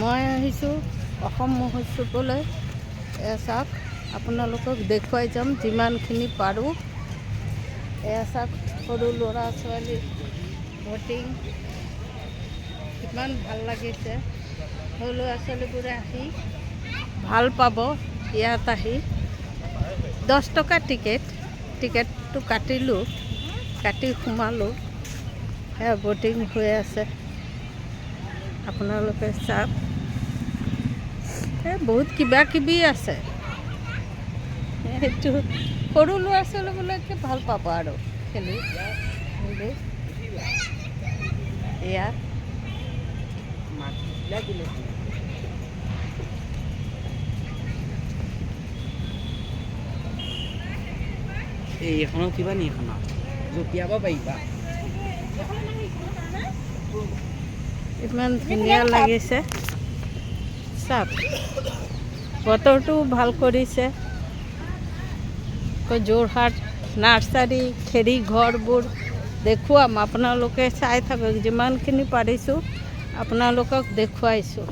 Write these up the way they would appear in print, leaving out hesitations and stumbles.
মই আহিছোঁ অসম মহোৎসৱলৈ। এয়া চাওক, আপোনালোকক দেখুৱাই যাম যিমানখিনি পাৰোঁ। এয়া চাওক, সৰু ল'ৰা ছোৱালী ভোটিং কিমান ভাল লাগিছে। সৰু ল'ৰা ছোৱালীবোৰে আহি ভাল পাব। ইয়াত আহি 10 টকা টিকেটটো কাটিলোঁ, কাটি সোমালোঁ। সেয়া ভোটিং হৈ আছে, আপোনালোকে চাওক। বহুত কিবা কিবি আছে, সেইটো সৰু ল'ৰা ছোৱালীবিলাকে ভাল পাব আৰু খেলি। এয়া এইখনত কিবা নি এখনত জঁপিয়াব পাৰিবা। ইমান ধুনীয়া লাগিছে চাওক, বতৰটো ভাল কৰিছে। যোৰহাট নাৰ্চাৰী খেৰী ঘৰবোৰ দেখুৱাম, আপোনালোকে চাই থাকক। যিমানখিনি পাৰিছোঁ আপোনালোকক দেখুৱাইছোঁ।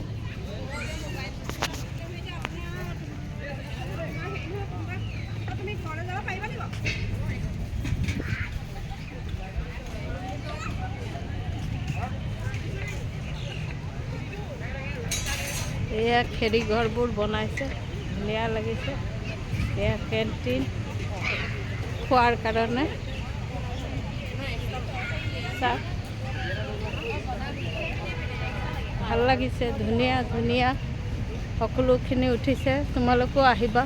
এয়া খেৰী ঘৰবোৰ বনাইছে, ধুনীয়া লাগিছে। এয়া কেণ্টিন খোৱাৰ কাৰণে চাওক, ভাল লাগিছে। ধুনীয়া ধুনীয়া সকলোখিনি উঠিছে। তোমালোকেও আহিবা,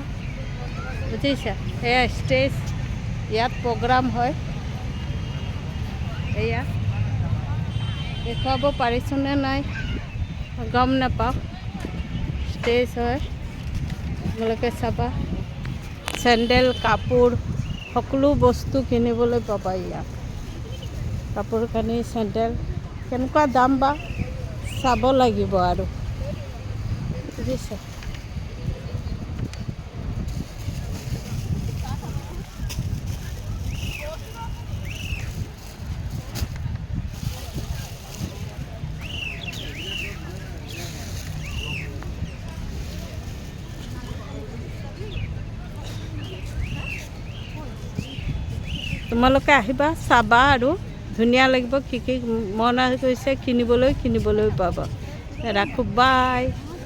বুজিছা। এয়া ষ্টেজ, ইয়াত প্ৰগ্ৰাম হয়। এয়া দেখুৱাব পাৰিছোঁনে নাই গম নাপাওঁ। ষ্টেজ হয়, তোমালোকে চাবা। চেণ্ডেল কাপোৰ সকলো বস্তু কিনিবলৈ পাবা ইয়াত। কাপোৰ কানি চেণ্ডেল কেনেকুৱা দাম বা চাব লাগিব আৰু, বুজিছে। তোমালোকে আহিবা, চাবা আৰু ধুনীয়া লাগিব। কি কি মন গৈছে কিনিবলৈ পাবা। ৰাখোঁ, বাই।